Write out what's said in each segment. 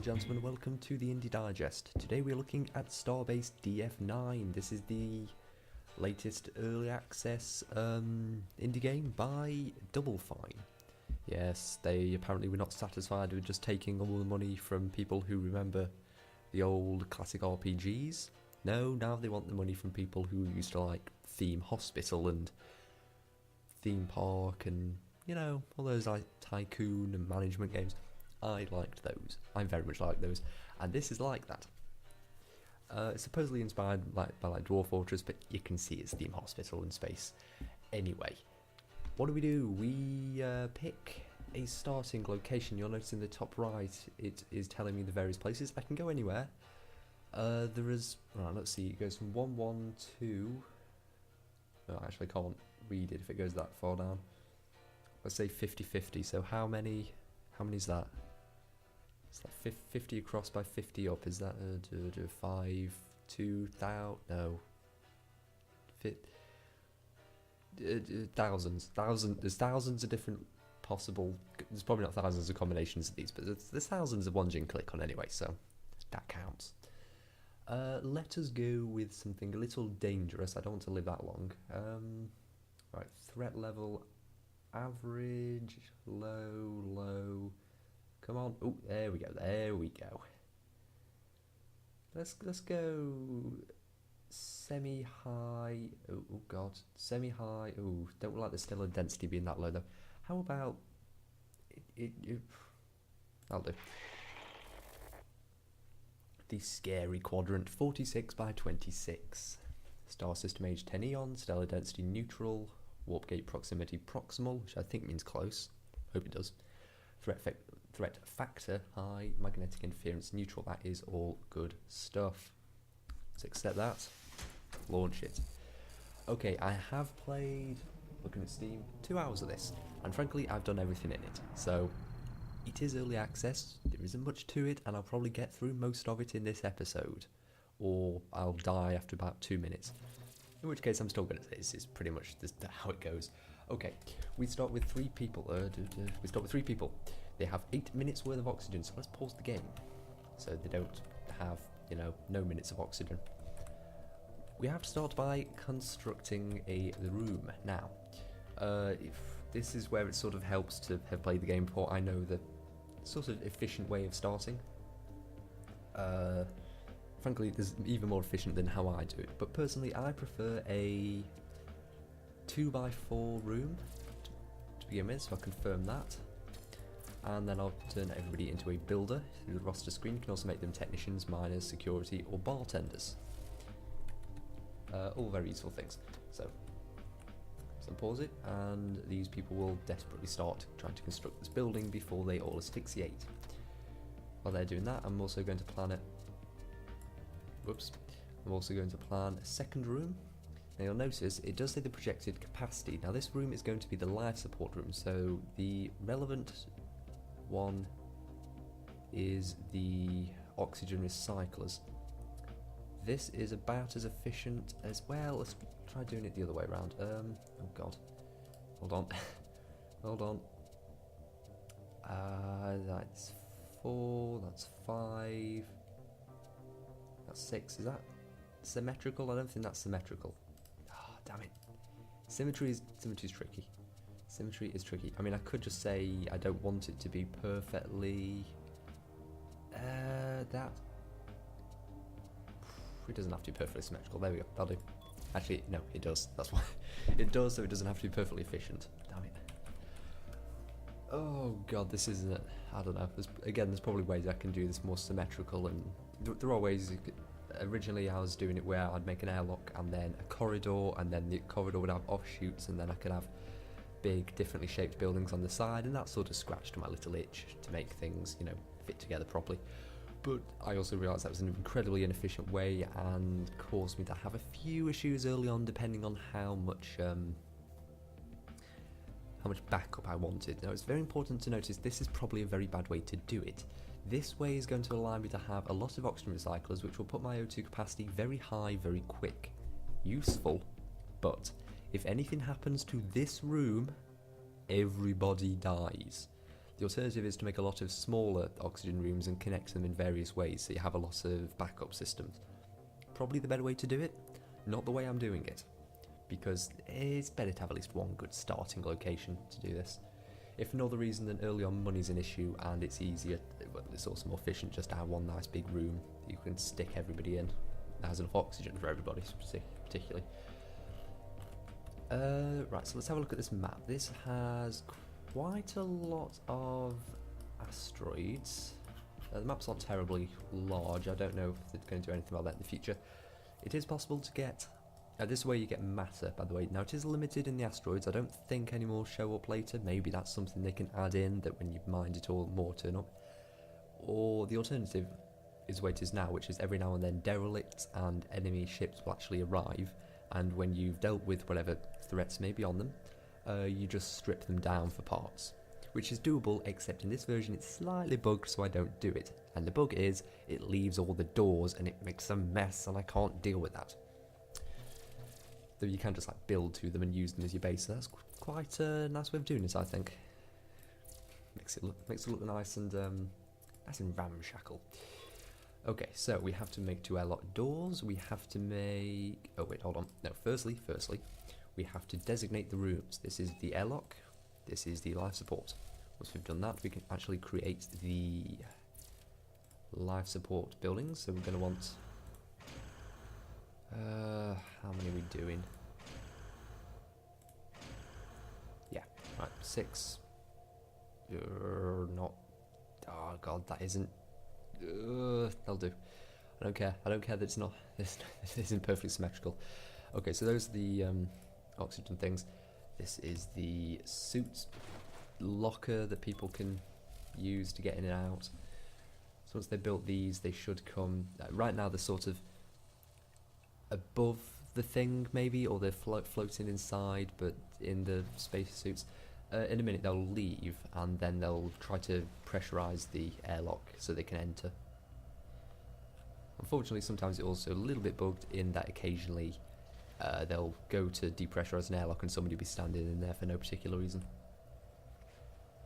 gentlemen, welcome to the Indie Digest. Today we're looking at Starbase DF-9. This is the latest early access indie game by Double Fine. Yes, they apparently were not satisfied with just taking all the money from people who remember the old classic RPGs. No, now they want the money from people who used to like Theme Hospital and Theme Park and, you know, all those like tycoon and management games. I liked those. I very much like those, and this is like that. It's supposedly inspired by Dwarf Fortress, but you can see it's Theme Hospital in space. Anyway, what do? We pick a starting location. You'll notice in the top right, it is telling me the various places. I can go anywhere. There is, right, let's see, it goes from 112. No, actually I can't read it if it goes that far down. Let's say 50-50, so how many is that? It's like 50 across by 50 up, is that 5, 2,000, no. Thousands, there's thousands of different possible, there's probably not thousands of combinations of these, but there's thousands of ones you can click on anyway, so that counts. Let us go with something a little dangerous. I don't want to live that long. Right, threat level, average, low. Come on. Oh, there we go. Let's go semi-high. Oh god, semi-high. Oh, don't like the stellar density being that low though. How about I'll do. The scary quadrant, 46 by 26. Star system age 10 eons, stellar density neutral, warp gate proximity proximal, which I think means close. Hope it does. Threat factor high, magnetic interference neutral. That is all good stuff. Let's accept that. Launch it. Okay, I have played, looking at Steam, 2 hours of this, and frankly I've done everything in it. So it is early access, there isn't much to it, and I'll probably get through most of it in this episode, or I'll die after about 2 minutes. In which case I'm still gonna say this is pretty much how it goes. Okay, we start with 3 people. They have 8 minutes worth of oxygen, so let's pause the game so they don't have, you know, no minutes of oxygen. We have to start by constructing the room. Now, if this is where it sort of helps to have played the game before. I know the sort of efficient way of starting. Frankly, there's even more efficient than how I do it, but personally I prefer a 2x4 room to begin with, so I'll confirm that. And then I'll turn everybody into a builder through the roster screen. You can also make them technicians, miners, security, or bartenders. All very useful things. So pause it, and these people will desperately start trying to construct this building before they all asphyxiate. While they're doing that, I'm also going to plan it. I'm also going to plan a second room. Now you'll notice it does say the projected capacity. Now this room is going to be the life support room, so the relevant one is the oxygen recyclers. This is about as efficient as, well, let's try doing it the other way around. Oh god, hold on. That's 4, that's 5, that's 6. Is that symmetrical? I don't think that's symmetrical. Ah, damn it. Symmetry is tricky. Symmetry is tricky. I mean, I could just say I don't want it to be perfectly that. It doesn't have to be perfectly symmetrical. There we go. That'll do. Actually, no, it does. That's why it does. So it doesn't have to be perfectly efficient. Damn it. Oh god, this isn't. I don't know. There's probably ways I can do this more symmetrical, and there are ways. Originally, I was doing it where I'd make an airlock and then a corridor, and then the corridor would have offshoots, and then I could have big, differently shaped buildings on the side, and that sort of scratched my little itch to make things, you know, fit together properly. But I also realised that was an incredibly inefficient way and caused me to have a few issues early on, depending on how much backup I wanted. Now it's very important to notice this is probably a very bad way to do it. This way is going to allow me to have a lot of oxygen recyclers, which will put my O2 capacity very high very quick. Useful, but if anything happens to this room, everybody dies. The alternative is to make a lot of smaller oxygen rooms and connect them in various ways so you have a lot of backup systems. Probably the better way to do it, not the way I'm doing it, because it's better to have at least one good starting location to do this. If for no other reason than early on money's an issue and it's easier, well, it's also more efficient just to have one nice big room you can stick everybody in that has enough oxygen for everybody, particularly. Right, so let's have a look at this map. This has quite a lot of asteroids. The map's not terribly large. I don't know if they're going to do anything about that in the future. It is possible to get... this way you get matter, by the way. Now, it is limited in the asteroids. I don't think any more show up later. Maybe that's something they can add in, that when you mined it all, more turn up. Or the alternative is the way it is now, which is every now and then derelicts and enemy ships will actually arrive, and when you've dealt with whatever threats may be on them, you just strip them down for parts, which is doable, except in this version it's slightly bugged, so I don't do it. And the bug is, it leaves all the doors and it makes a mess, and I can't deal with that. Though you can just like build to them and use them as your base, so that's quite a nice way of doing it, I think. Makes it look nice and ramshackle. Okay, so we have to make 2 airlock doors. We have to make... oh wait, hold on. No, firstly, we have to designate the rooms. This is the airlock. This is the life support. Once we've done that, we can actually create the life support buildings. So we're going to want... how many are we doing? Yeah, right, 6. Not... oh god, that isn't... that'll do. I don't care that it's not... this isn't perfectly symmetrical. Okay, so those are the oxygen things. This is the suit locker that people can use to get in and out. So once they built these, they should come... right now they're sort of above the thing, maybe, or they're floating inside, but in the space suits. In a minute they'll leave, and then they'll try to pressurize the airlock so they can enter. Unfortunately, sometimes it's also a little bit bugged in that occasionally they'll go to depressurize an airlock and somebody will be standing in there for no particular reason.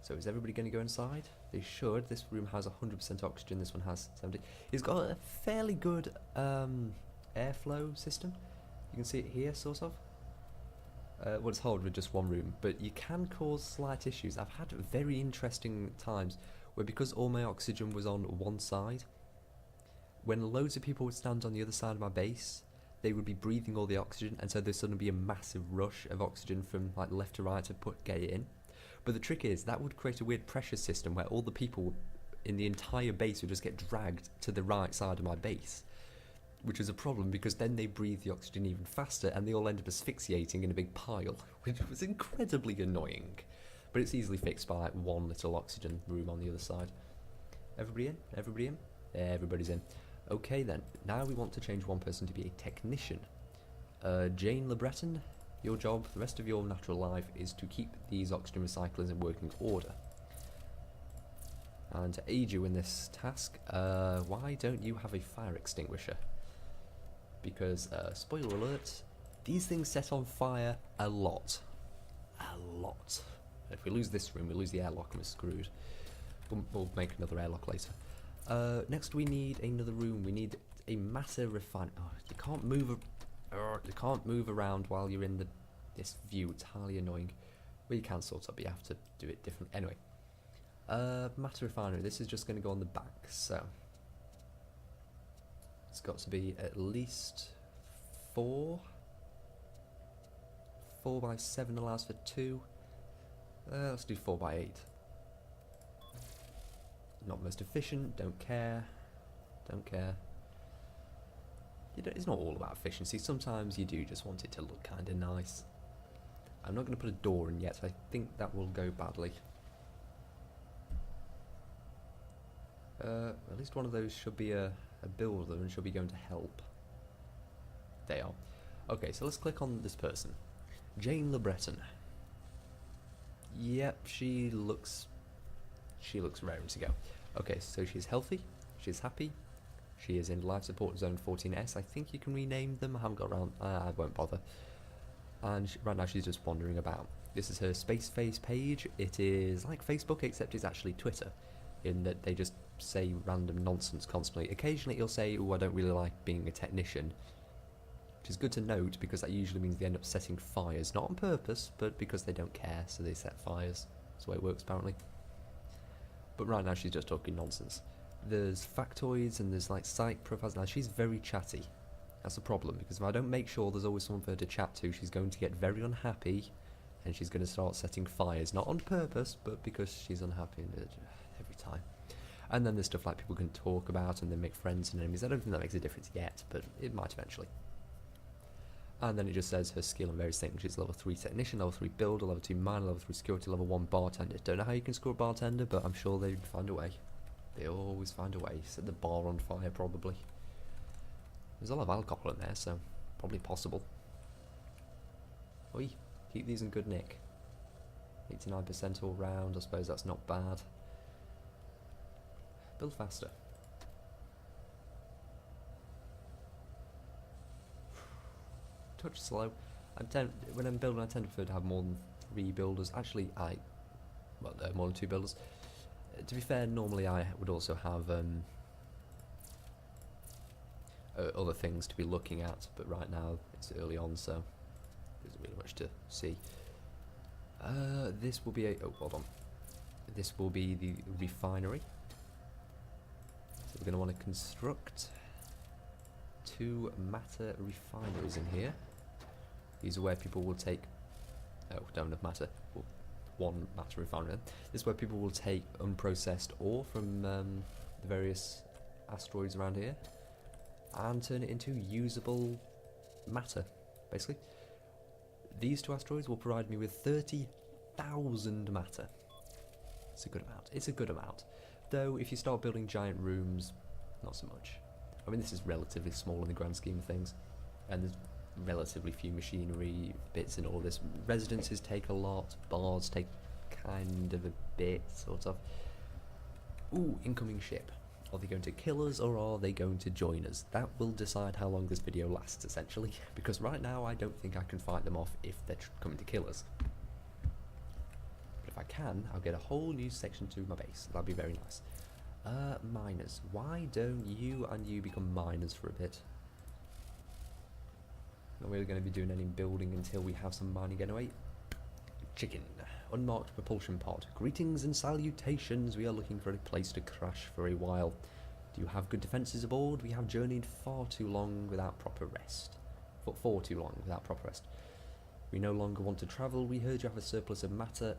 So is everybody going to go inside? They should. This room has 100% oxygen, this one has 70. It's got a fairly good airflow system. You can see it here, sort of. Well, it's hard with just one room, but you can cause slight issues. I've had very interesting times where, because all my oxygen was on one side, when loads of people would stand on the other side of my base, they would be breathing all the oxygen, and so there'd suddenly be a massive rush of oxygen from like left to right to get it in. But the trick is, that would create a weird pressure system where all the people in the entire base would just get dragged to the right side of my base, which is a problem because then they breathe the oxygen even faster and they all end up asphyxiating in a big pile, which was incredibly annoying. But it's easily fixed by like one little oxygen room on the other side. Everybody in? Everybody in? Everybody's in. Okay then, now we want to change one person to be a technician. Jane LeBreton, your job for the rest of your natural life is to keep these oxygen recyclers in working order. And to aid you in this task, why don't you have a fire extinguisher? Because, spoiler alert, these things set on fire a lot. A lot. If we lose this room, we lose the airlock and we're screwed. We'll make another airlock later. Next we need another room. We need a matter refiner. Oh, you can't move around while you're in this view. It's highly annoying. Well, you can sort of, but you have to do it differently. Anyway, matter refinery. This is just going to go on the back, so it's got to be at least 4. 4 by 7 allows for 2. Let's do 4 by 8. Not most efficient, don't care. Don't care. It's not all about efficiency. Sometimes you do just want it to look kind of nice. I'm not going to put a door in yet. I think that will go badly. At least one of those should be a builder and should be going to help. They are. Okay, so let's click on this person. Jane LeBreton. Yep, she looks raring to go. Okay, so she's healthy, she's happy, she is in life support zone 14S. I think you can rename them. I haven't got around. I won't bother. And right now she's just wandering about. This is her Spacebase page. It is like Facebook, except it's actually Twitter, in that they just say random nonsense constantly. Occasionally it'll say, oh, I don't really like being a technician, which is good to note because that usually means they end up setting fires, not on purpose, but because they don't care, so they set fires. That's the way it works, apparently. But right now she's just talking nonsense. There's factoids and there's like site profiles. Now she's very chatty. That's a problem, because if I don't make sure there's always someone for her to chat to, she's going to get very unhappy and she's going to start setting fires, not on purpose, but because she's unhappy every time. And then there's stuff like people can talk about and then make friends and enemies. I don't think that makes a difference yet, but it might eventually. And then it just says her skill and various things. She's level 3 technician, level 3 builder, level 2 miner, level 3 security, level 1 bartender. Don't know how you can score a bartender, but I'm sure they'd find a way. They always find a way. Set the bar on fire, probably. There's a lot of alcohol in there, so probably possible. Oi, keep these in good nick. 89% all round, I suppose that's not bad. Build faster. Touch slow. When I'm building, I tend to prefer to have more than 3 builders. Actually, more than 2 builders. To be fair, normally I would also have other things to be looking at, but right now it's early on, so there isn't really much to see. This will be hold on. This will be the refinery. So we're going to want to construct 2 matter refineries in here. These are where people will take... Oh, don't have matter. Well, 1 matter refinery. This is where people will take unprocessed ore from the various asteroids around here and turn it into usable matter, basically. These 2 asteroids will provide me with 30,000 matter. It's a good amount. It's a good amount. Though, if you start building giant rooms, not so much. I mean, this is relatively small in the grand scheme of things, and there's relatively few machinery bits in all this. Residences take a lot, bars take kind of a bit, sort of. Ooh, incoming ship. Are they going to kill us, or are they going to join us? That will decide how long this video lasts, essentially, because right now I don't think I can fight them off if they're coming to kill us. But if I can, I'll get a whole new section to my base. That'd be very nice. Miners. Why don't you and you become miners for a bit? Not really going to be doing any building until we have some mining getaway. Chicken. Unmarked propulsion pod. Greetings and salutations. We are looking for a place to crash for a while. Do you have good defences aboard? We have journeyed far too long without proper rest. For too long without proper rest. We no longer want to travel. We heard you have a surplus of matter.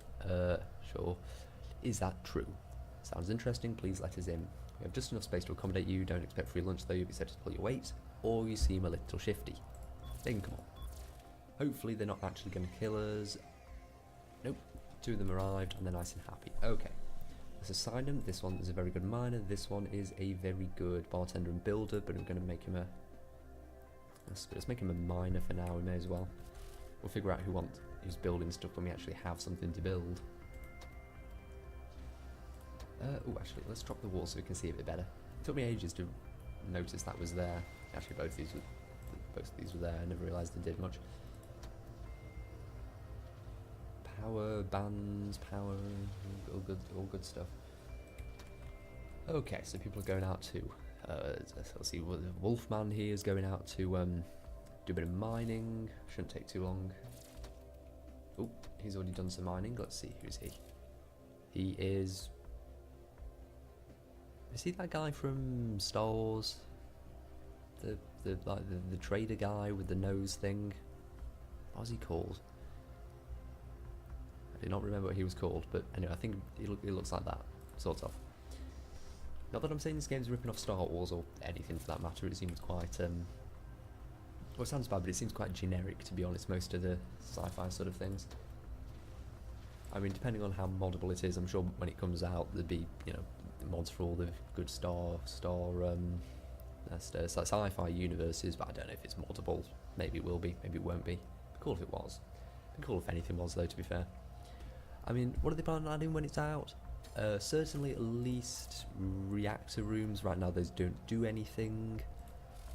Sure. Is that true? Sounds interesting. Please let us in. We have just enough space to accommodate you. Don't expect free lunch though. You'll be set to pull your weight. Or you seem a little shifty. Then come on. Hopefully they're not actually going to kill us. Nope. 2 of them arrived and they're nice and happy. Okay. Let's assign them. This one is a very good miner. This one is a very good bartender and builder, but I'm going to make him a... Let's make him a miner for now. We may as well. We'll figure out who's building stuff when we actually have something to build. Oh, actually, let's drop the wall so we can see a bit better. It took me ages to notice that was there. Actually, both of these were there. I never realised they did much. Power bands, power, all good stuff. Okay, so people are going out to. Let's see. Wolfman here is going out to do a bit of mining. Shouldn't take too long. Oh, he's already done some mining. Let's see, who's he? He is. Is he that guy from Star Wars? The trader guy with the nose thing? What was he called? I do not remember what he was called, but anyway, I think he looks like that, sort of. Not that I'm saying this game's ripping off Star Wars or anything for that matter. It seems quite well, it sounds bad, but it seems quite generic, to be honest, most of the sci-fi sort of things. I mean, depending on how moddable it is, I'm sure when it comes out there'd be, you know, mods for all the good sci-fi universes, but I don't know if it's moddable. Maybe it will be, maybe it won't be. It'd be cool if it was. It'd be cool if anything was, though, to be fair. I mean, what are they planning on adding when it's out? Certainly at least reactor rooms. Right now those don't do anything.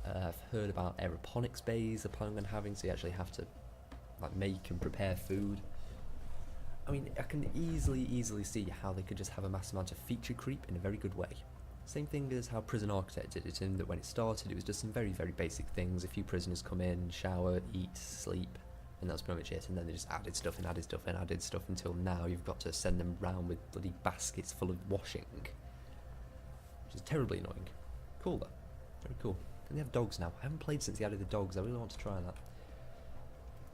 I've heard about aeroponics bays they're planning on having, so you actually have to like make and prepare food. I mean, I can easily see how they could just have a massive amount of feature creep in a very good way. Same thing as how Prison Architect did it, in that when it started it was just some very basic things. A few prisoners come in, shower, eat, sleep, and that's pretty much it. And then they just added stuff and added stuff and added stuff until now you've got to send them round with bloody baskets full of washing, which is terribly annoying. Cool though, very cool. And they have dogs now. I haven't played since they added the dogs. I really want to try that.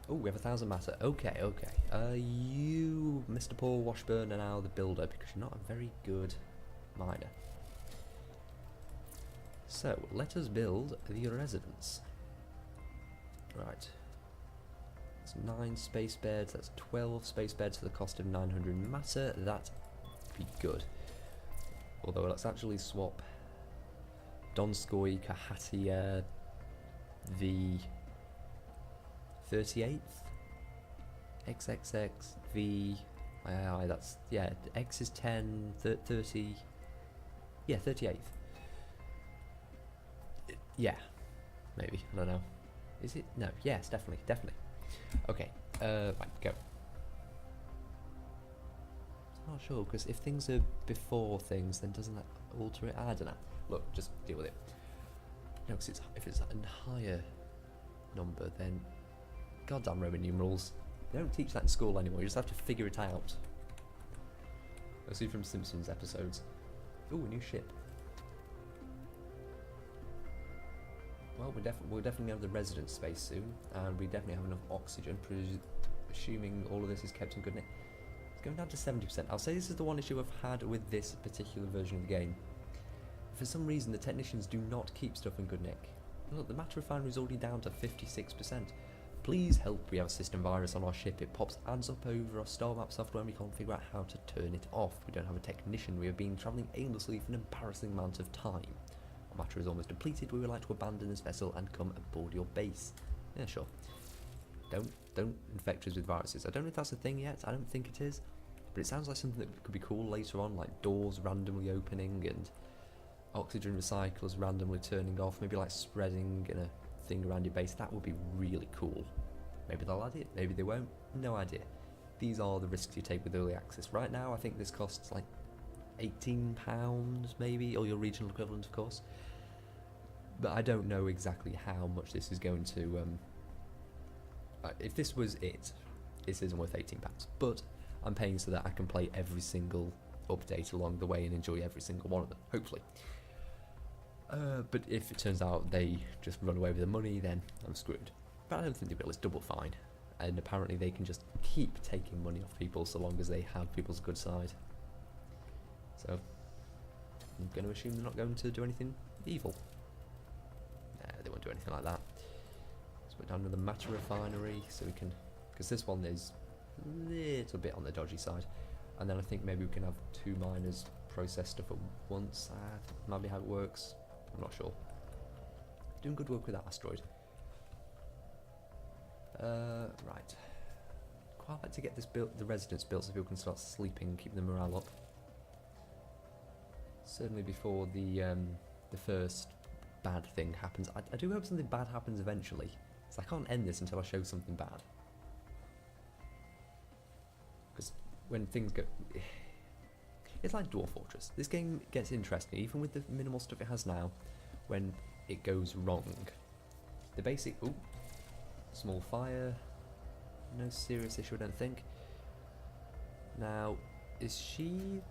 Oh, we have 1,000 matter. Okay. You, Mr. Paul Washburn, are now the builder because you're not a very good miner. So, let us build the residence. Right. That's 9 space beds, that's 12 space beds for the cost of 900 matter. That'd be good. Although let's actually swap Donskoy Kahatia the 38th XXX V I that's yeah, X is 10 30 yeah, 38th. Yeah, maybe, I don't know. Is it? No, yes, definitely. Okay, right, go. I'm not sure, because if things are before things, then doesn't that alter it? I don't know. Look, just deal with it. No, because if it's a higher number, then goddamn Roman numerals. They don't teach that in school anymore, you just have to figure it out. I see from Simpsons episodes. Ooh, a new ship. Well, we'll definitely have the residence space soon, and we definitely have enough oxygen, assuming all of this is kept in good nick. It's going down to 70%. I'll say this is the one issue I've had with this particular version of the game. For some reason, the technicians do not keep stuff in good nick. Look, the matter refinery is already down to 56%. Please help, we have a system virus on our ship. It pops ads up over our star map software and we can't figure out how to turn it off. We don't have a technician. We have been travelling aimlessly for an embarrassing amount of time. Our matter is almost depleted. We would like to abandon this vessel and come aboard your base. Yeah, sure. Don't infect us with viruses. I don't know if that's a thing yet. I don't think it is. But it sounds like something that could be cool later on, like doors randomly opening and oxygen recyclers randomly turning off, maybe like spreading in a thing around your base. That would be really cool. Maybe they'll add it, maybe they won't, no idea. These are the risks you take with early access. Right now I think this costs like £18 maybe, or your regional equivalent of course. But I don't know exactly how much this is going to, if this was it, this isn't worth £18. But I'm paying so that I can play every single update along the way and enjoy every single one of them, hopefully. But if it turns out they just run away with the money, then I'm screwed. But I don't think they will, it's double fine. And apparently they can just keep taking money off people so long as they have people's good side. So, I'm going to assume they're not going to do anything evil. Nah, they won't do anything like that. Let's put down another matter refinery so we can, because this one is a little bit on the dodgy side. And then I think maybe we can have 2 miners process stuff at once. That might be how it works. I'm not sure. Doing good work with that asteroid. Right. Quite like to get this built, the residence built, so people can start sleeping, keep the morale up. Certainly before the first bad thing happens. I do hope something bad happens eventually. So I can't end this until I show something bad. Because when things go... It's like Dwarf Fortress. This game gets interesting, even with the minimal stuff it has now, when it goes wrong. The basic... Ooh. Small fire. No serious issue, I don't think. Now, is she...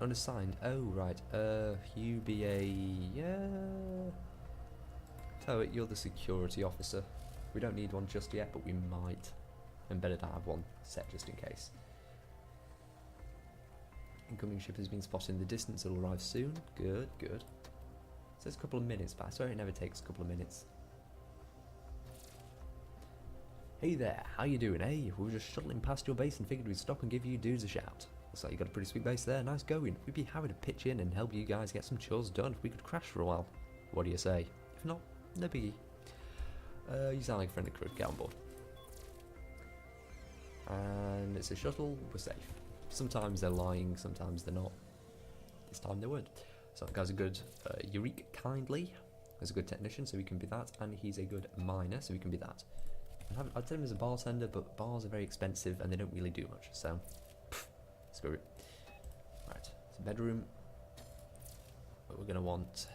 unassigned? Oh, right. You be a... yeah... Toet, you're the security officer. We don't need one just yet, but we might. And better to have one set just in case. Incoming ship has been spotted in the distance. It'll arrive soon. Good, good. So it's a couple of minutes, but I swear it never takes a couple of minutes. Hey there, how you doing, eh? We were just shuttling past your base and figured we'd stop and give you dudes a shout. Looks like you got a pretty sweet base there, nice going. We'd be happy to pitch in and help you guys get some chores done if we could crash for a while. What do you say? If not, no biggie. You sound like a friendly crew, get on board. And it's a shuttle, we're safe. Sometimes they're lying, sometimes they're not. This time they weren't. So that guy's a good Eureka Kindly. He's a good technician, so he can be that. And he's a good miner, so he can be that. I'd say him as a bartender, but bars are very expensive and they don't really do much, so screw it. Right, it's a bedroom. What we're gonna want.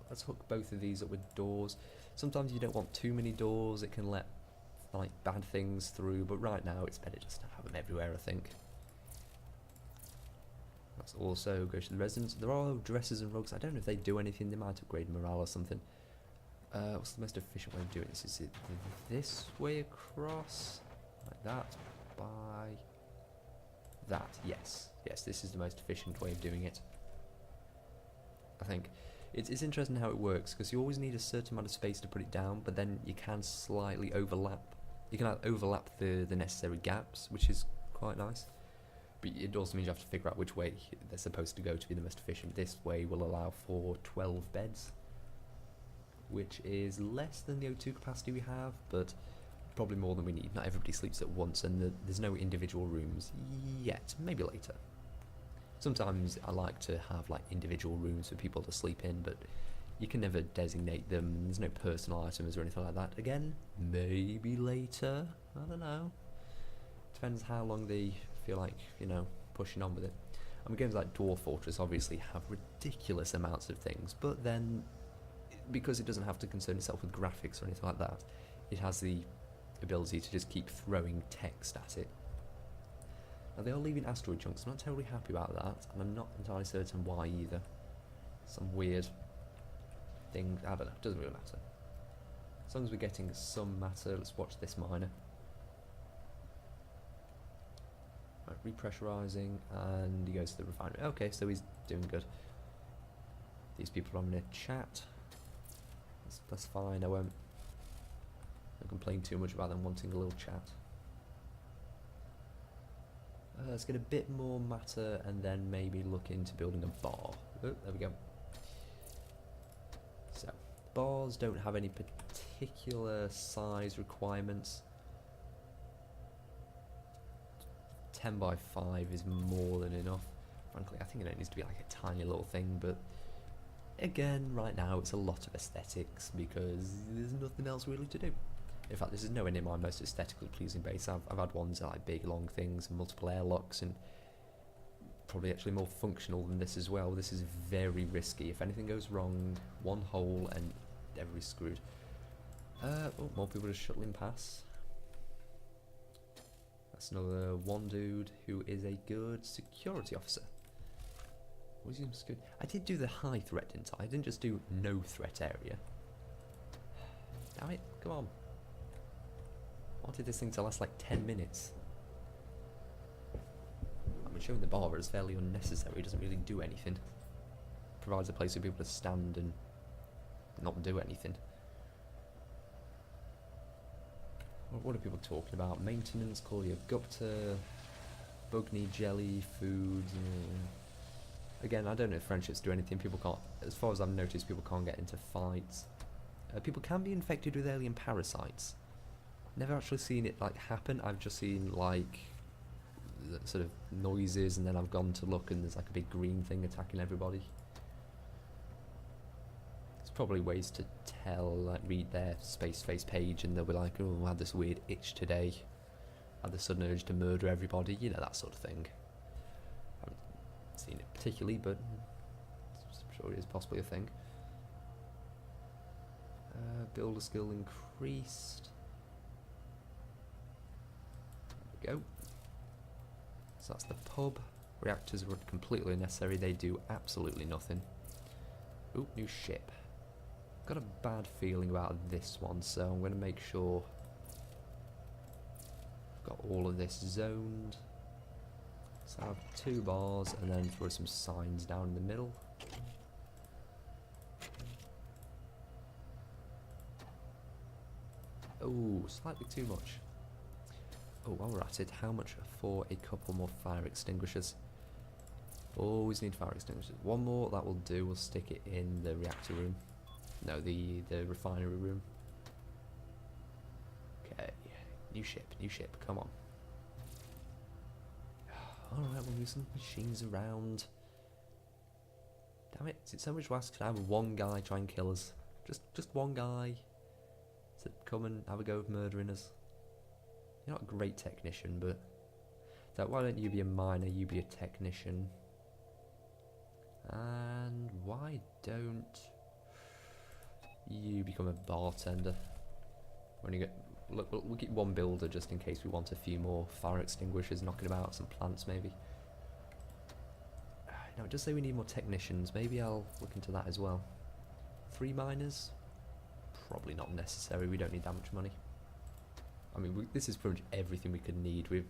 Let's hook both of these up with doors. Sometimes you don't want too many doors, it can let like bad things through, but right now it's better just to have them everywhere, I think. Let's also go to the residence. There are dressers and rugs. I don't know if they do anything, they might upgrade morale or something. What's the most efficient way of doing this? Is it this way across? Like that? By that? Yes. Yes, this is the most efficient way of doing it. I think. It's interesting how it works, because you always need a certain amount of space to put it down, but then you can slightly overlap. You can overlap the necessary gaps, which is quite nice. But it also means you have to figure out which way they're supposed to go to be the most efficient. This way will allow for 12 beds, which is less than the O2 capacity we have, but probably more than we need. Not everybody sleeps at once, and there's no individual rooms yet. Maybe later. Sometimes I like to have like individual rooms for people to sleep in, but you can never designate them. There's no personal items or anything like that. Again, maybe later. I don't know. Depends how long they feel like, you know, pushing on with it. I mean, games like Dwarf Fortress obviously have ridiculous amounts of things, but then because it doesn't have to concern itself with graphics or anything like that, it has the ability to just keep throwing text at it. Now they are leaving asteroid chunks. I'm not terribly happy about that, and I'm not entirely certain why either. Some weird thing, I don't know, doesn't really matter. As long as we're getting some matter, let's watch this miner. Right, repressurizing, and he goes to the refinery. Okay, so he's doing good. These people are having a chat. That's fine, I won't complain too much about them wanting a little chat. Let's get a bit more matter and then maybe look into building a bar. Oh, there we go. So, bars don't have any particular size requirements. 10 by 5 is more than enough. Frankly, I think it needs to be like a tiny little thing, but again, right now it's a lot of aesthetics because there's nothing else really to do. In fact, this is nowhere near my most aesthetically pleasing base. I've had ones that are like big, long things, and multiple airlocks, and probably actually more functional than this as well. This is very risky. If anything goes wrong, one hole and everybody's screwed. Oh, more people just shuttling past. That's another one dude who is a good security officer. What is he good? I did do the high threat, didn't I? I didn't just do no threat area. Damn it, come on. I wanted this thing to last like 10 minutes. I mean, showing the bar is fairly unnecessary, it doesn't really do anything. Provides a place for people to stand and not do anything. What are people talking about? Maintenance, call your Gupta, Bugny, jelly, food. Again, I don't know if friendships do anything. People can't, as far as I've noticed, people can't get into fights. People can be infected with alien parasites. Never actually seen it like happen. I've just seen like sort of noises, and then I've gone to look and there's like a big green thing attacking everybody. There's probably ways to tell, like read their Spacebase page and they'll be like, oh, I had this weird itch today. I had the sudden urge to murder everybody, you know, that sort of thing. I haven't seen it particularly, but I'm sure it is possibly a thing. Builder skill increased. There we go. So that's the pub. Reactors were completely unnecessary. They do absolutely nothing. Ooh, new ship. Got a bad feeling about this one, so I'm going to make sure I've got all of this zoned. So I have 2 bars and then throw some signs down in the middle. Oh, slightly too much. Oh, while we're at it, how much for a couple more fire extinguishers? Always need fire extinguishers. One more, that will do. We'll stick it in the reactor room. No, the refinery room. Okay, new ship, come on. Alright, we'll move some machines around. Damn it, is it so much to ask? Can I have one guy try and kill us? Just one guy. to come and have a go of murdering us. You're not a great technician, but so why don't you be a miner, you be a technician? And why don't you become a bartender? When you get, look, we'll keep one builder just in case we want a few more fire extinguishers knocking about, some plants maybe. No, just say we need more technicians. Maybe I'll look into that as well. 3 miners? Probably not necessary. We don't need that much money. I mean, this is pretty much everything we could need. We've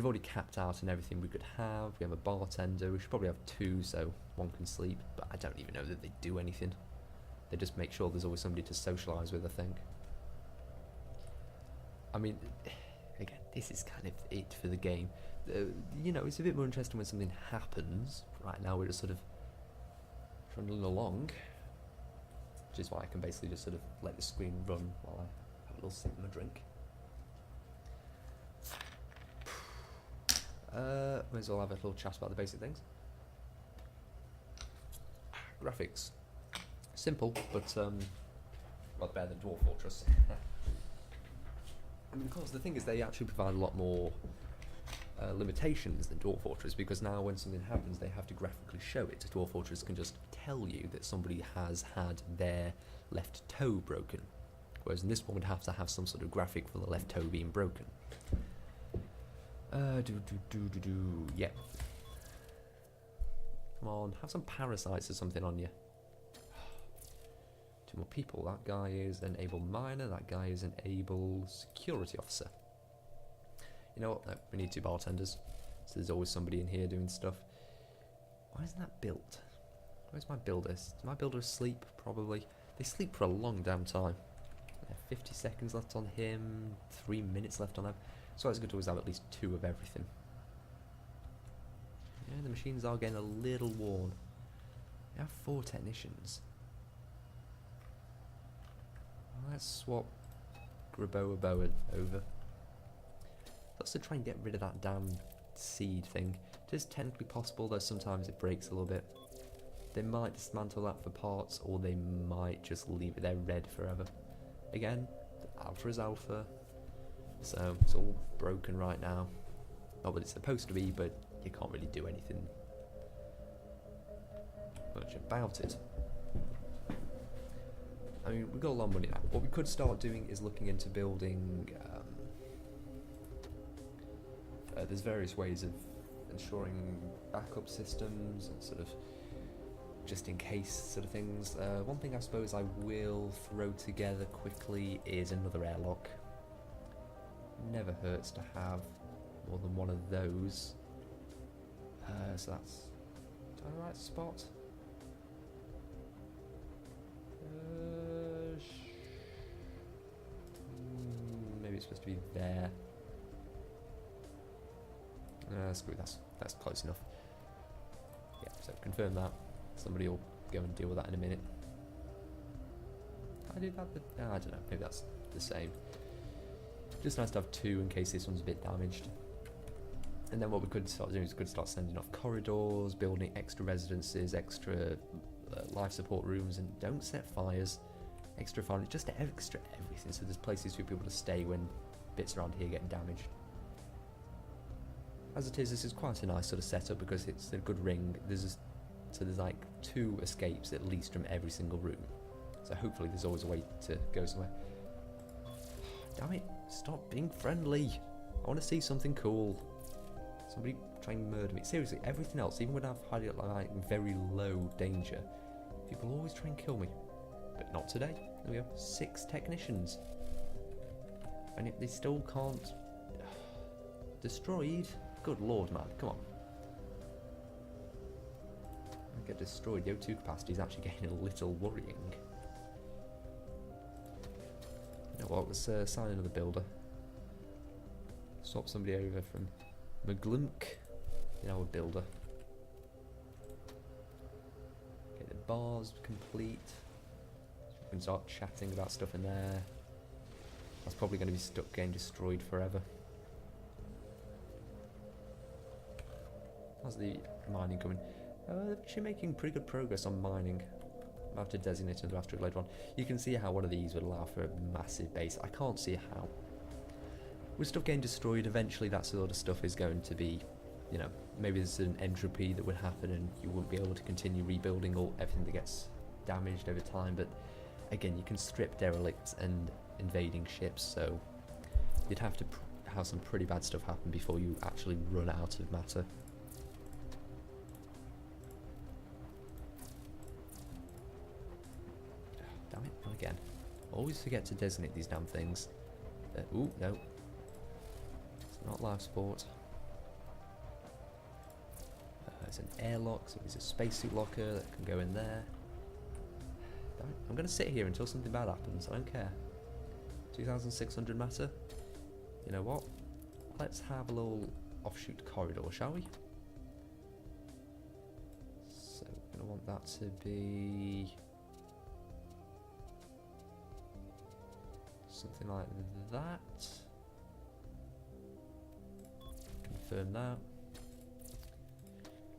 already capped out on everything we could have. We have a bartender. We should probably have 2, so 1 can sleep. But I don't even know that they do anything. They just make sure there's always somebody to socialise with, I think. I mean, again, this is kind of it for the game. You know, it's a bit more interesting when something happens. Right now we're just sort of trundling along, which is why I can basically just sort of let the screen run while I have a little sip of my drink. May as well have a little chat about the basic things. Graphics. Simple, but rather better than Dwarf Fortress. I mean, of course, the thing is they actually provide a lot more limitations than Dwarf Fortress, because now when something happens they have to graphically show it. Dwarf Fortress can just tell you that somebody has had their left toe broken, whereas in this one would have to have some sort of graphic for the left toe being broken. Yeah. Come on, have some parasites or something on you. 2 more people. That guy is an able miner, that guy is an able security officer. You know what, no, we need 2 bartenders, so there's always somebody in here doing stuff. Why isn't that built? Where's my builder? Is my builder asleep? Probably. They sleep for a long damn time. 50 seconds left on him, 3 minutes left on him. So it's good to always have at least 2 of everything. Yeah, the machines are getting a little worn. We have 4 technicians. Let's swap Graboa Boa over. That's to try and get rid of that damn seed thing. It is technically possible, though sometimes it breaks a little bit. They might dismantle that for parts, or they might just leave it there red forever. Again, alpha is alpha, so it's all broken right now. Not that it's supposed to be, but you can't really do anything much about it. I mean, we've got a lot of money now. What we could start doing is looking into building... there's various ways of ensuring backup systems and sort of just in case sort of things. One thing I suppose I will throw together quickly is another airlock. Never hurts to have more than 1 of those. So that's the right spot. Maybe it's supposed to be there. Screw, that's close enough. Yeah, so confirm that. Somebody will go and deal with that in a minute. I do that, I don't know, maybe that's the same. Just nice to have 2 in case this one's a bit damaged. And then what we could start doing is we could start sending off corridors, building extra residences, extra life support rooms, and don't set fires. Extra fire, just extra everything, so there's places for people to stay when bits around here get damaged. As it is, this is quite a nice sort of setup because it's a good ring. So there's like 2 escapes at least from every single room. So hopefully there's always a way to go somewhere. Damn it, stop being friendly. I want to see something cool. Somebody try and murder me. Seriously, everything else, even when I've had it like very low danger, people always try and kill me. But not today. There we go, 6 technicians. And if they still can't... Destroyed? Good lord, man, come on. Get destroyed. The O2 capacity is actually getting a little worrying. You know what, let's assign another builder. Swap somebody over from McGlunk in our builder. Get the bars complete. We can start chatting about stuff in there. That's probably going to be stuck getting destroyed forever. How's the mining coming? They're actually making pretty good progress on mining. I'll have to designate another asteroid later on. You can see how one of these would allow for a massive base. I can't see how. With stuff getting destroyed, eventually that sort of stuff is going to be, you know, maybe there's an entropy that would happen and you wouldn't be able to continue rebuilding all everything that gets damaged over time. But again, you can strip derelicts and invading ships, so you'd have to have some pretty bad stuff happen before you actually run out of matter. Damn it, not again. Always forget to designate these damn things. Ooh, no. It's not life support. There's an airlock, so there's a spacesuit locker that can go in there. Damn it. I'm going to sit here until something bad happens, I don't care. 2,600 matter. You know what? Let's have a little offshoot corridor, shall we? So we're going to want that to be something like that. Confirm that.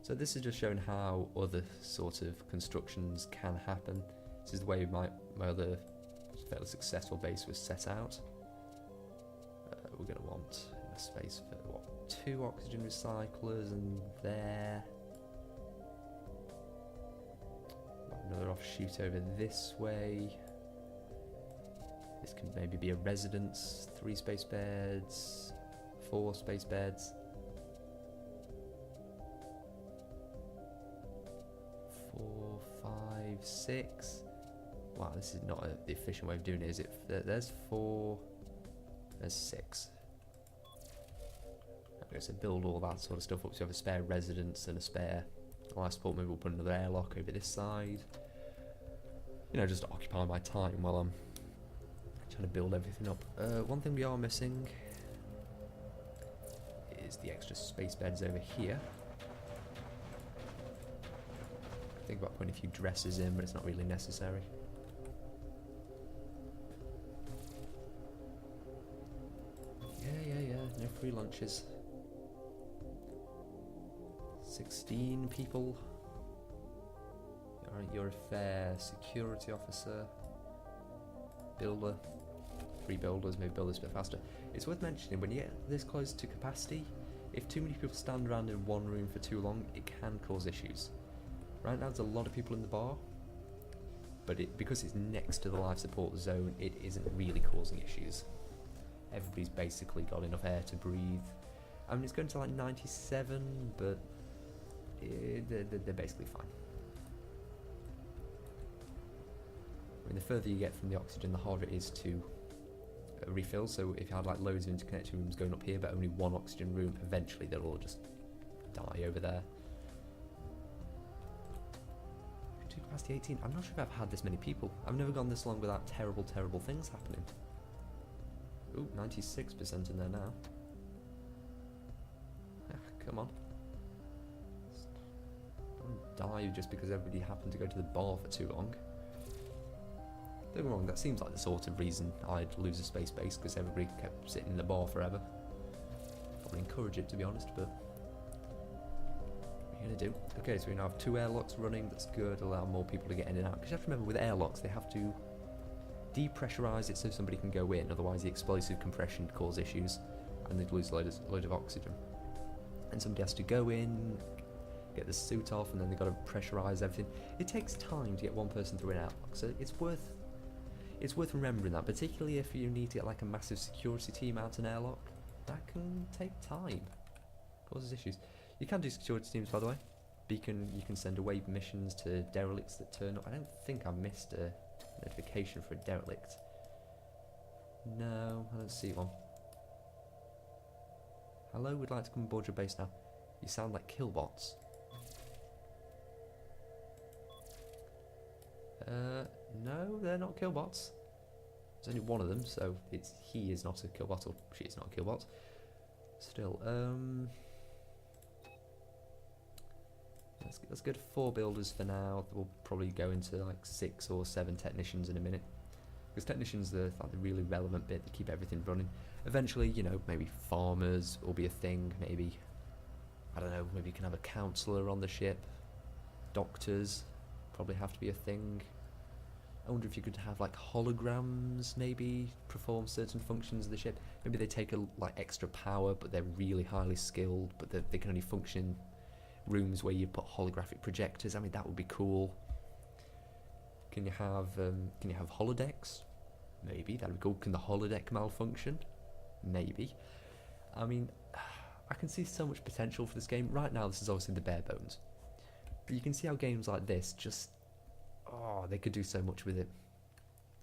So this is just showing how other sort of constructions can happen. This is the way my other fairly successful base was set out. We're going to want a space for what, 2 oxygen recyclers, and there. Another offshoot over this way. This can maybe be a residence. 3 space beds, 4 space beds. 4, 5, 6. Wow, this is not the efficient way of doing it, is it? There's 4, there's 6. Okay, so build all that sort of stuff up, so you have a spare residence and a spare life support. Maybe we'll put another airlock over this side. You know, just to occupy my time while I'm trying to build everything up. One thing we are missing is the extra space beds over here. Think about putting a few dresses in, but it's not really necessary. Yeah, no free lunches. 16 people. Alright, you're a fair security officer. Builder. 3 builders, maybe build this a bit faster. It's worth mentioning, when you get this close to capacity, if too many people stand around in one room for too long, it can cause issues. Right now there's a lot of people in the bar, but because it's next to the life support zone, it isn't really causing issues. Everybody's basically got enough air to breathe. I mean, it's going to like 97, but they're basically fine. I mean, the further you get from the oxygen, the harder it is to refill. So if you had like loads of interconnected rooms going up here, but only 1 oxygen room, eventually they'll all just die over there. Capacity 18. I'm not sure if I've had this many people. I've never gone this long without terrible things happening. Ooh, 96% in there now. Come on. Don't die just because everybody happened to go to the bar for too long. Don't get me wrong, that seems like the sort of reason I'd lose a space base, because everybody kept sitting in the bar forever. Probably encourage it, to be honest, but what are you going to do? Okay, so we now have 2 airlocks running. That's good, allow more people to get in and out. Because you have to remember, with airlocks, they have to depressurize it so somebody can go in, otherwise the explosive compression would cause issues and they'd lose a load of oxygen. And somebody has to go in, get the suit off, and then they've got to pressurize everything. It takes time to get one person through an airlock, so it's worth remembering that, particularly if you need to get like a massive security team out an airlock. That can take time, causes issues. You can do security teams, by the way. You can send away missions to derelicts that turn up. I don't think I missed a notification for a derelict. No, I don't see one. Hello, we'd like to come aboard your base now. You sound like killbots. No, they're not killbots. There's only one of them, so he is not a killbot, or she is not a killbot. Still, let's go to 4 builders for now. We'll probably go into like 6 or 7 technicians in a minute, because technicians are like the really relevant bit that keep everything running. Eventually, you know, maybe farmers will be a thing. Maybe, I don't know, maybe you can have a counsellor on the ship. Doctors probably have to be a thing. I wonder if you could have like holograms maybe perform certain functions of the ship. Maybe they take like extra power, but they're really highly skilled, but they can only function in rooms where you put holographic projectors. I mean, that would be cool. Can you have holodecks? Maybe that'd be cool. Can the holodeck malfunction? Maybe. I mean, I can see so much potential for this game. Right now, this is obviously the bare bones, but you can see how games like this just, oh, they could do so much with it.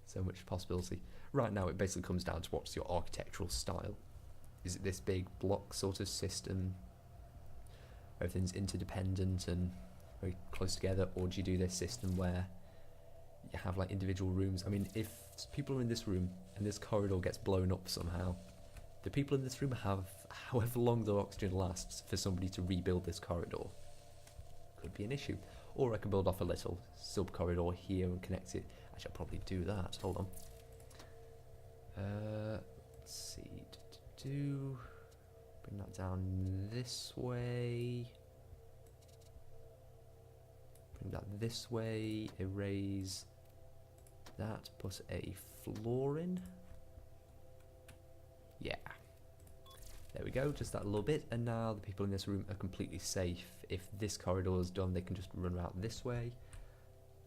So much possibility. Right now, it basically comes down to what's your architectural style. Is it this big block sort of system? Everything's interdependent and very close together, or do you do this system where you have like individual rooms? I mean, if people are in this room and this corridor gets blown up somehow, the people in this room have however long their oxygen lasts for somebody to rebuild this corridor. Could be an issue. Or I can build off a little sub-corridor here and connect it. Actually, I'll probably do that. Hold on. Let's see. Bring that down this way. Bring that this way. Erase that. Put a floor in. Yeah. There we go, just that little bit, and now the people in this room are completely safe. If this corridor is done, they can just run out this way.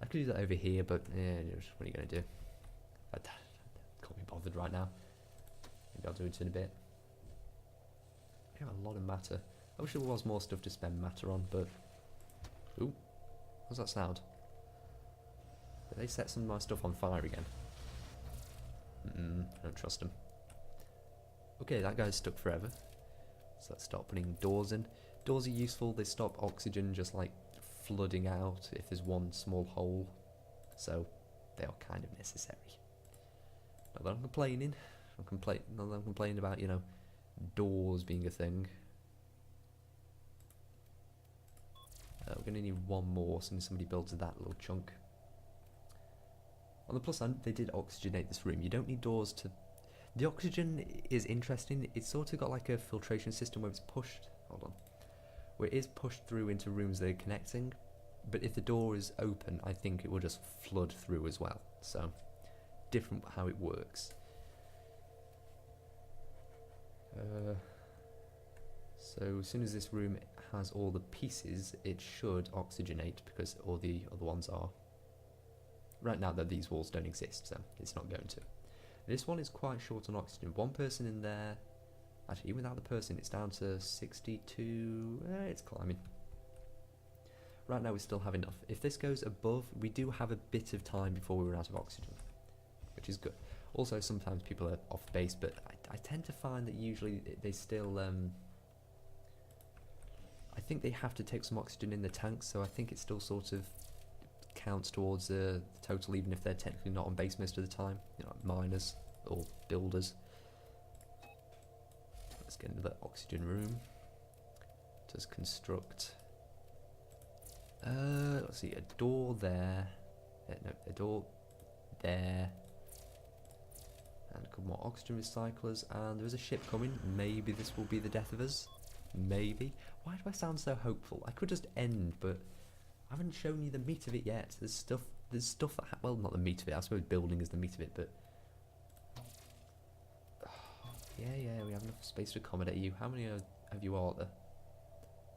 I could do that over here, but what are you going to do? I can't be bothered right now. Maybe I'll do it in a bit. I have a lot of matter. I wish there was more stuff to spend matter on, but... Ooh, what's that sound? Did they set some of my stuff on fire again? I don't trust them. Okay, that guy's stuck forever. So let's start putting doors in. Doors are useful, they stop oxygen just like flooding out if there's one small hole. So they are kind of necessary. Not that I'm complaining. Not that I'm complaining about, you know, doors being a thing. We're going to need one more since somebody builds that little chunk. On the plus side, they did oxygenate this room. You don't need doors to... The oxygen is interesting. It's sort of got like a filtration system where it's pushed... Hold on. Where it is pushed through into rooms that are connecting. But if the door is open, I think it will just flood through as well. So, different how it works. So as soon as this room has all the pieces, it should oxygenate because all the other ones are. Right now, though, these walls don't exist, so it's not going to. This one is quite short on oxygen. One person in there. Actually, even without the person, it's down to 62. It's climbing. Right now, we still have enough. If this goes above, we do have a bit of time before we run out of oxygen, which is good. Also, sometimes people are off base, but I tend to find that usually they still... I think they have to take some oxygen in the tanks, so I think it still sort of counts towards the total, even if they're technically not on base most of the time. You know, like miners or builders. Let's get into the oxygen room. Just construct. Let's see, a door there. No, a door there. And a couple more oxygen recyclers. And there is a ship coming. Maybe this will be the death of us. Maybe. Why do I sound so hopeful? I could just end, but I haven't shown you the meat of it yet. There's stuff that well, not the meat of it. I suppose building is the meat of it, but yeah, we have enough space to accommodate you. How many of you are there?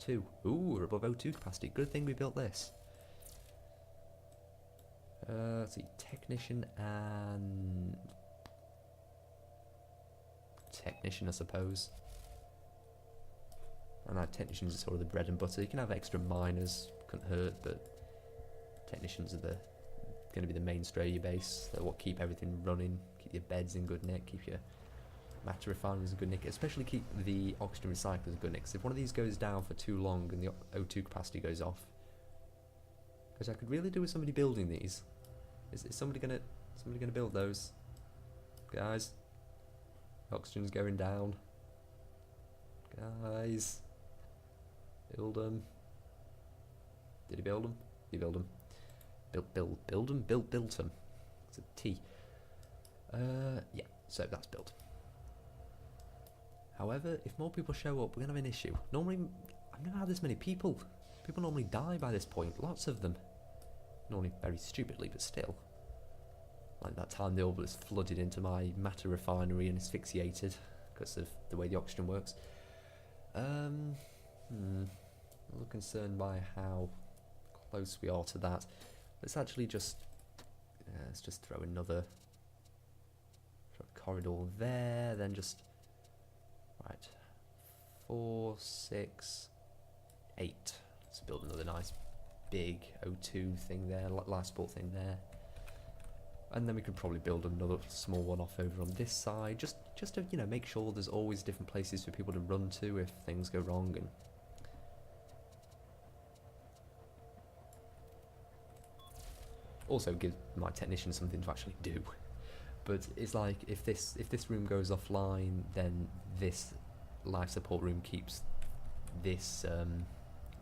2. Ooh, we're above O2 capacity. Good thing we built this. Let's see, technician, I suppose. And our technicians are sort of the bread and butter. You can have extra miners, couldn't hurt, but technicians are going to be the mainstay of your base. They're what keep everything running, keep your beds in good nick, keep your matter refineries in good nick, especially keep the oxygen recyclers in good nick. Because if one of these goes down for too long and the O2 capacity goes off, because I could really do with somebody building these. Is somebody gonna build those, guys? Oxygen's going down, guys. Build them. Did he build them? He build them. Build them. Built them. It's a T. Yeah. So that's built. However, if more people show up, we're gonna have an issue. Normally, I've never had this many people. People normally die by this point. Lots of them. Normally very stupidly, but still. Like that time the orbital is flooded into my matter refinery and asphyxiated because of the way the oxygen works. I'm a little concerned by how close we are to that. Let's actually just let's just throw another corridor there, then just right 4, 6, 8. Let's build another nice big O2 thing there, life support thing there, and then we could probably build another small one off over on this side, just to, you know, make sure there's always different places for people to run to if things go wrong. And also give my technicians something to actually do. But it's like if this room goes offline, then this life support room keeps this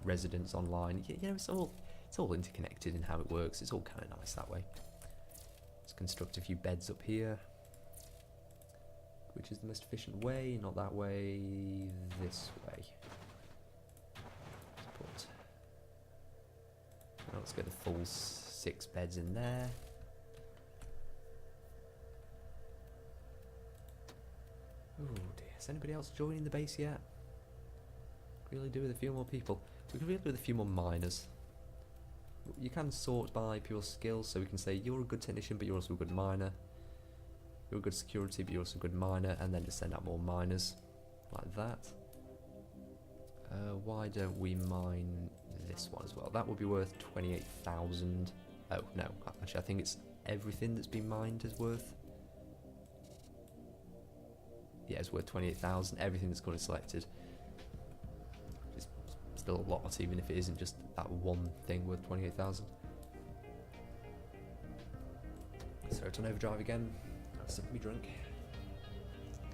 residence online. You know, it's all interconnected in how it works. It's all kind of nice that way. Let's construct a few beds up here, which is the most efficient way. Not that way, this way. Let's get the full 6 beds in there. Oh dear, is anybody else joining the base yet? Really do with a few more people. We could really do with a few more miners. You can sort by people's skills, so we can say you're a good technician but you're also a good miner. You're a good security but you're also a good miner, and then just send out more miners. Like that. Why don't we mine this one as well? That would be worth 28,000. Oh no, actually I think it's everything that's been mined is worth. Yeah, it's worth 28,000. Everything that's got it selected. It's still a lot, even if it isn't just that one thing worth 28,000. So it's on overdrive again. I'll sip me drink.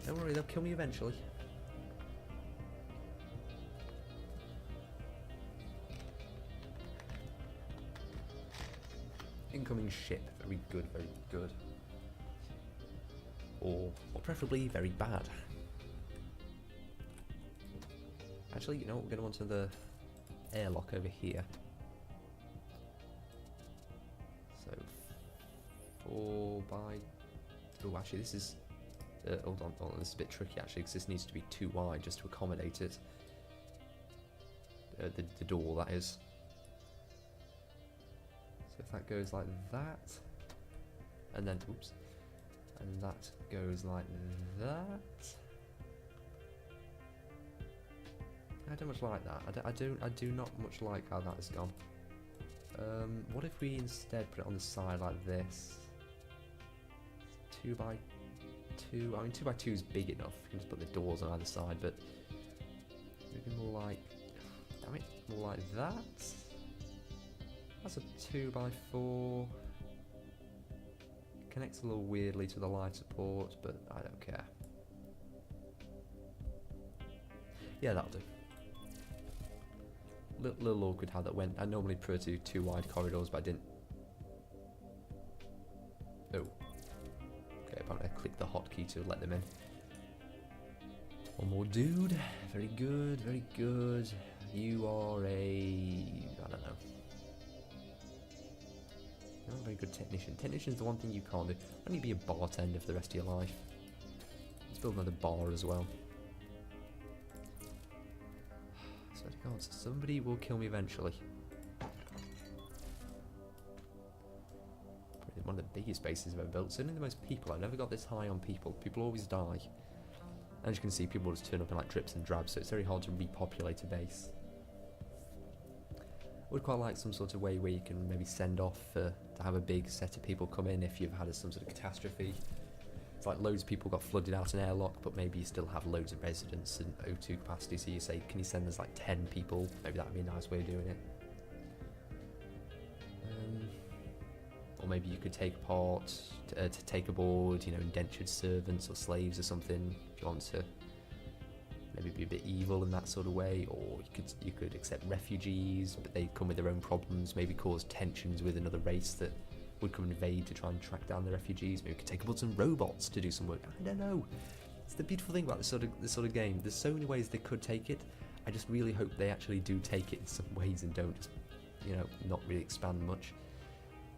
Don't worry, they'll kill me eventually. Incoming ship, very good, very good. Or preferably very bad. Actually, you know what, we're going to want another airlock over here. So, 4 by... Oh, actually this is... hold on, this is a bit tricky actually, because this needs to be too wide just to accommodate it. The door, that is. So if that goes like that, and then, oops, and that goes like that. I don't much like that. I do not much like how that has gone. What if we instead put it on the side like this? 2 by 2. I mean, 2 by 2 is big enough. You can just put the doors on either side, but maybe more like, damn it, more like that. That's a 2 by 4. Connects a little weirdly to the life support, but I don't care. Yeah, that'll do. Little awkward how that went. I normally prefer to do 2 wide corridors, but I didn't. Oh. Okay, apparently I clicked the hotkey to let them in. One more dude. Very good, very good. You are a... I don't know. You're not a very good technician. Technician's the one thing you can't do. Why don't you be a bartender for the rest of your life? Let's build another bar as well. Swear to God, somebody will kill me eventually. One of the biggest bases I've ever built. Certainly the most people. I've never got this high on people. People always die. As you can see, people just turn up in like drips and drabs, so it's very hard to repopulate a base. I would quite like some sort of way where you can maybe send off to have a big set of people come in if you've had some sort of catastrophe. It's like loads of people got flooded out an airlock, but maybe you still have loads of residents and O2 capacity, so you say, can you send us like 10 people? Maybe that would be a nice way of doing it. Or maybe you could take apart, to take aboard, you know, indentured servants or slaves or something, if you want to maybe be a bit evil in that sort of way. Or you could accept refugees, but they come with their own problems, maybe cause tensions with another race that would come invade to try and track down the refugees. Maybe you could take aboard some robots to do some work. I don't know. It's the beautiful thing about this sort of game. There's so many ways they could take it. I just really hope they actually do take it in some ways and don't just, you know, not really expand much.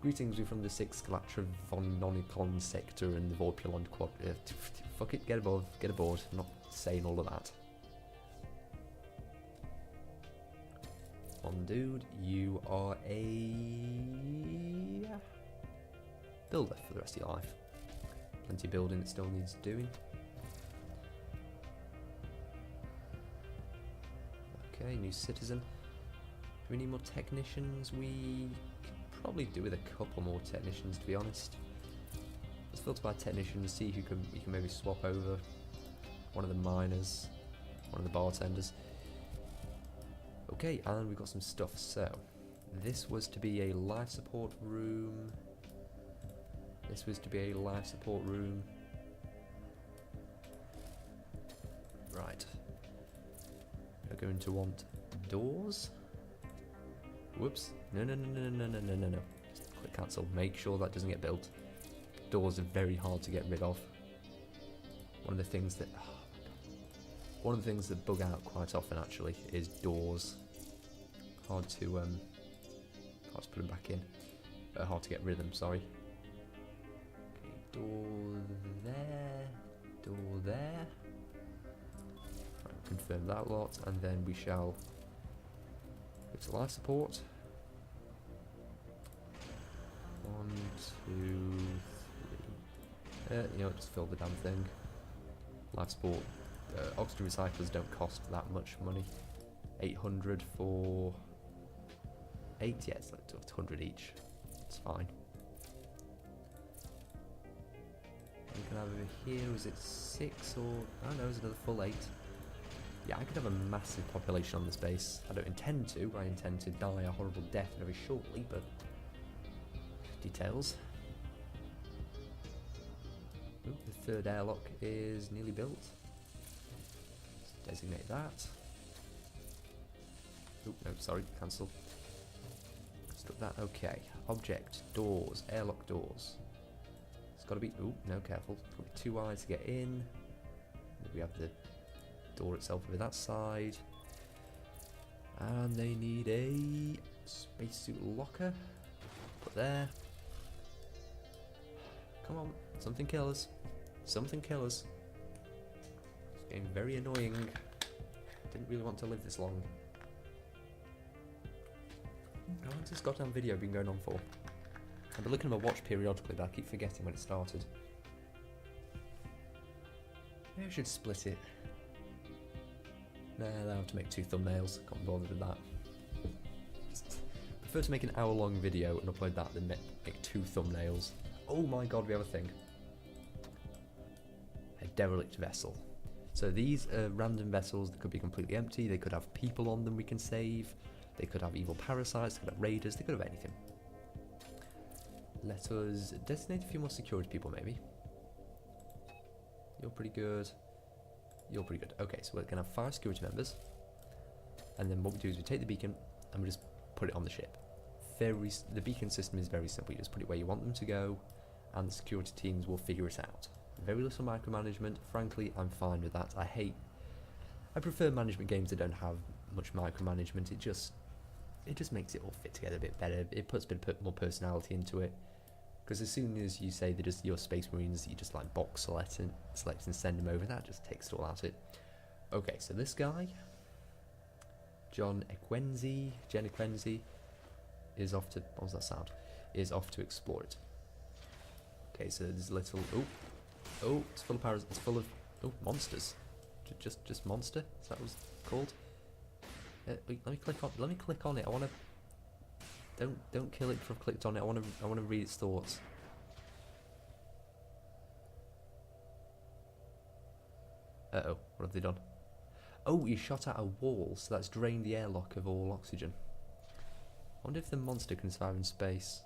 Greetings, we're from the 6th Galactravoniconicon sector and the Vorpulon quad. Fuck it, get above, get aboard. I'm not saying all of that. Dude, you are a builder for the rest of your life. Plenty of building that still needs doing. Okay, new citizen. Do we need more technicians? We could probably do with a couple more technicians, to be honest. Let's filter by technicians, see who we can maybe swap over. One of the miners, one of the bartenders. Okay, and we've got some stuff. So, this was to be a life support room. This was to be a life support room. Right. We're going to want doors. Whoops. No. Just click cancel. Make sure that doesn't get built. Doors are very hard to get rid of. One of the things that bug out quite often actually is doors. Hard to put them back in. Hard to get rid of them, sorry. Okay, door there, door there. Right, confirm that lot, and then we shall go to life support. 1, 2, 3. You know, just fill the damn thing. Life support. Oxygen recyclers don't cost that much money. 800 for 8, yeah, it's like 100 each. It's fine. We can have over here, is it 6 or... I don't know, is it another full 8? Yeah, I could have a massive population on this base. I don't intend to. I intend to die a horrible death very shortly, but... details. Ooh, the third airlock is nearly built. Let's designate that. Oh, no, sorry, cancel. Stop that, okay. Object, doors, airlock doors. It's got to be, oh, no, careful. It's got to be 2 eyes to get in. We have the door itself over that side. And they need a spacesuit locker. Put there. Come on, something kill us. Something kill us. It's getting very annoying. Didn't really want to live this long. How long's this goddamn video been going on for? I've been looking at my watch periodically, but I keep forgetting when it started. Maybe I should split it. Nah, I have to make 2 thumbnails. Can't be bothered with that. Just prefer to make an hour-long video and upload that than make 2 thumbnails. Oh my god, we have a thing. A derelict vessel. So these are random vessels that could be completely empty. They could have people on them we can save. They could have evil parasites, they could have raiders, they could have anything. Let us designate a few more security people, maybe. You're pretty good. You're pretty good. Okay, so we're going to have 5 security members. And then what we do is we take the beacon and we just put it on the ship. The beacon system is very simple. You just put it where you want them to go, and the security teams will figure it out. Very little micromanagement. Frankly, I'm fine with that. I prefer management games that don't have much micromanagement. It just makes it all fit together a bit better. It puts a bit more personality into it. Because as soon as you say they're just your Space Marines, you just like box select and send them over, that just takes it all out of it. Okay, so this guy, Jen Equenzi, is off to, what was that sound? Is off to explore it. Okay, so there's a little, oh, it's full of parasites, it's full of, monsters. Just monster, is that what it's called? Wait, let me click on it. I wanna, don't kill it before I've clicked on it. I wanna read its thoughts. Uh-oh, what have they done? Oh, you shot at a wall, so that's drained the airlock of all oxygen. I wonder if the monster can survive in space.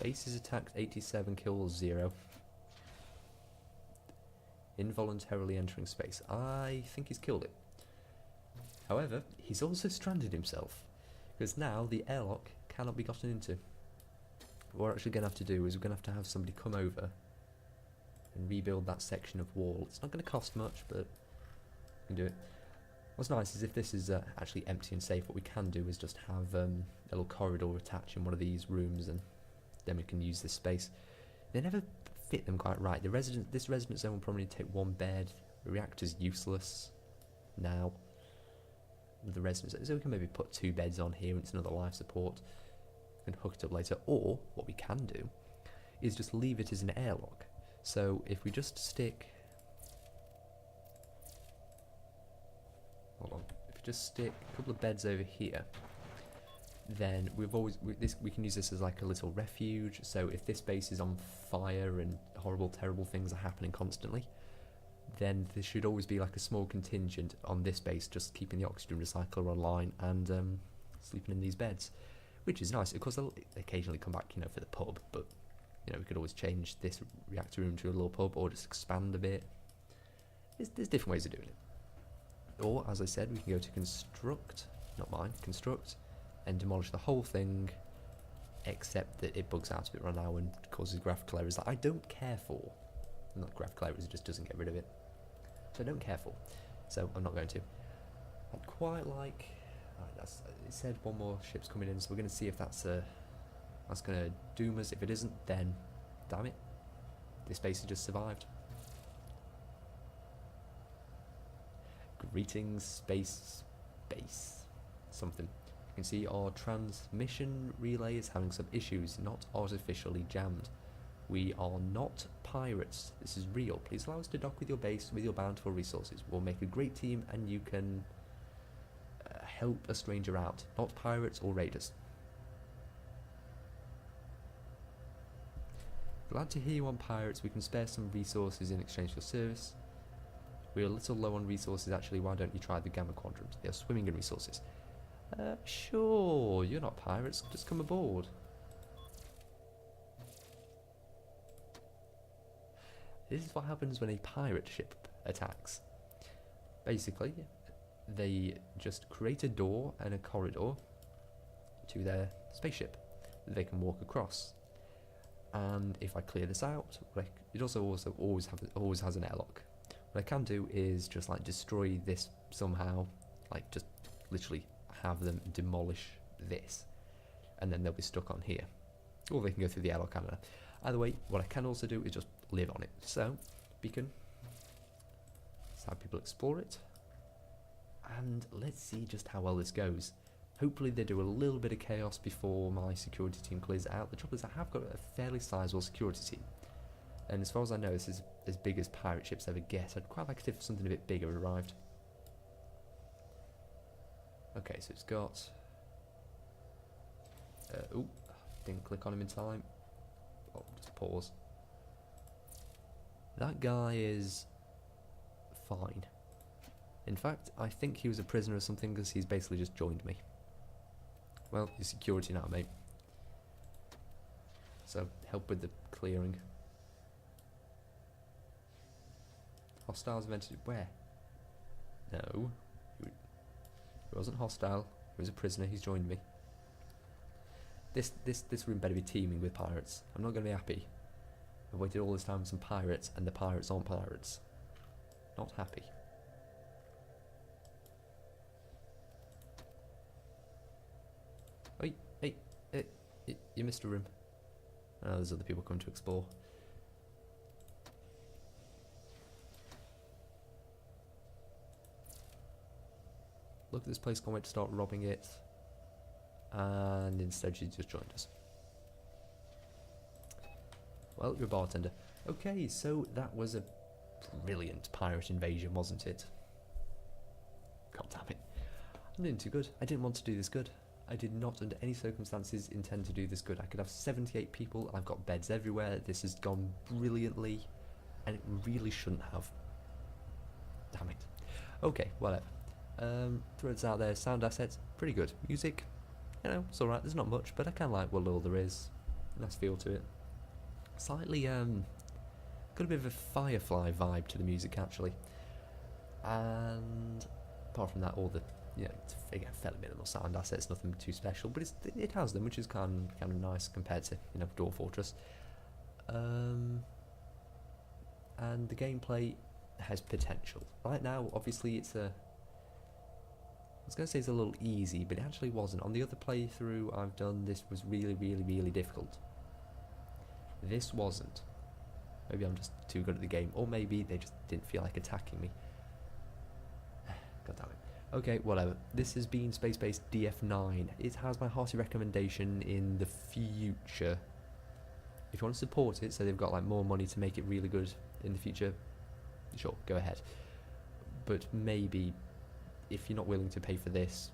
Base is attacked, 87 kills, 0. Involuntarily entering space. I think he's killed it. However, he's also stranded himself, because now the airlock cannot be gotten into. What we're actually going to have to do is we're going to have somebody come over and rebuild that section of wall. It's not going to cost much, but we can do it. What's nice is if this is actually empty and safe, what we can do is just have a little corridor attached in one of these rooms, and then we can use this space. They never fit them quite right. This residence zone will probably take one bed. The reactor's useless now. The residence, so we can maybe put 2 beds on here, and it's another life support. We can hook it up later, or what we can do is just leave it as an airlock. So if we just stick, hold on, if we just stick a couple of beds over here, then we can use this as like a little refuge. So if this base is on fire and horrible, terrible things are happening constantly, then there should always be like a small contingent on this base just keeping the oxygen recycler online and sleeping in these beds, which is nice. Of course, they'll occasionally come back, for the pub, but we could always change this reactor room to a little pub or just expand a bit. There's different ways of doing it. Or, as I said, we can go to construct, not mine, construct, and demolish the whole thing, except that it bugs out a bit right now and causes graphical errors that I don't care for. Not graphical errors, it just doesn't get rid of it. So I don't care for. So I'm not going to. I'd quite like... Right, it said one more ship's coming in, so we're going to see if that's going to doom us. If it isn't, then damn it, this base has just survived. Greetings, space base. Something. You can see our transmission relay is having some issues, not artificially jammed. We are not pirates. This is real. Please allow us to dock with your base with your bountiful resources. We'll make a great team and you can help a stranger out. Not pirates or raiders. Glad to hear you on pirates. We can spare some resources in exchange for service. We're a little low on resources actually. Why don't you try the Gamma Quadrant? They are swimming in resources. Sure, you're not pirates. Just come aboard. This is what happens when a pirate ship attacks. Basically, they just create a door and a corridor to their spaceship that they can walk across. And if I clear this out, it also always has an airlock. What I can do is just like destroy this somehow, like just literally have them demolish this, and then they'll be stuck on here. Or they can go through the airlock, I don't know. Either way, what I can also do is just live on it. So, beacon. Let's have people explore it. And let's see just how well this goes. Hopefully they do a little bit of chaos before my security team clears it out. The trouble is I have got a fairly sizable security team. And as far as I know, this is as big as pirate ships ever get. I'd quite like it if something a bit bigger arrived. Okay, so it's got... ooh, didn't click on him in time. Oh, just pause. That guy is fine. In fact, I think he was a prisoner or something because he's basically just joined me. Well, you're security now, mate. So, help with the clearing. Hostiles invented where? No. He wasn't hostile. He was a prisoner. He's joined me. This room better be teeming with pirates. I'm not going to be happy. I've waited all this time for some pirates, and the pirates aren't pirates. Not happy. Hey, you missed a room. Oh, there's other people coming to explore. Look at this place, can't wait to start robbing it. And instead she just joined us. Well, you're a bartender. Okay, so that was a brilliant pirate invasion, wasn't it? God damn it. I'm doing too good. I didn't want to do this good. I did not under any circumstances intend to do this good. I could have 78 people, I've got beds everywhere. This has gone brilliantly, and it really shouldn't have. Damn it. Okay, whatever. Threads out there, sound assets, pretty good. Music, it's alright, there's not much, but I kind of like what little there is. Nice feel to it. Slightly, got a bit of a Firefly vibe to the music, actually. And apart from that, all the, it's fairly minimal sound assets, nothing too special, but it has them, which is kind of nice compared to, Dwarf Fortress. And the gameplay has potential. Right now, obviously, it's a was going to say it's a little easy, but it actually wasn't. On the other playthrough I've done, this was really, really, really difficult. This wasn't. Maybe I'm just too good at the game, or maybe they just didn't feel like attacking me. God damn it. Okay, whatever. This has been Spacebase DF-9. It has my hearty recommendation in the future. If you want to support it, so they've got like more money to make it really good in the future, sure, go ahead. But maybe, if you're not willing to pay for this,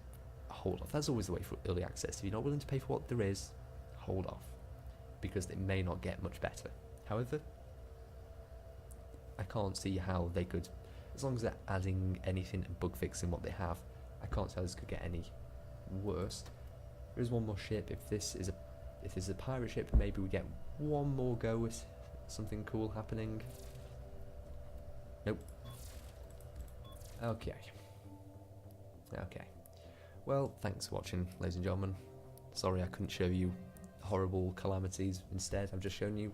hold off. That's always the way for early access. If you're not willing to pay for what there is, hold off, because it may not get much better. However, I can't see how they could, as long as they're adding anything and bug fixing what they have, I can't see how this could get any worse. There is one more ship. If this is a pirate ship, maybe we get one more go with something cool happening. Nope. Okay. Well, thanks for watching, ladies and gentlemen. Sorry I couldn't show you horrible calamities. Instead, I've just shown you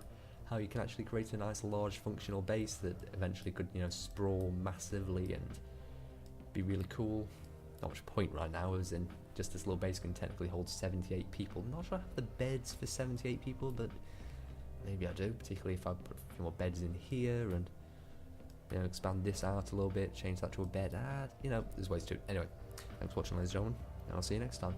how you can actually create a nice large functional base that eventually could, sprawl massively and be really cool. Not much point right now, as in just this little base can technically hold 78 people. Not sure I have the beds for 78 people, but maybe I do, particularly if I put a few more beds in here and expand this out a little bit, change that to a bed. There's ways to. Anyway, thanks for watching, ladies and gentlemen, and I'll see you next time.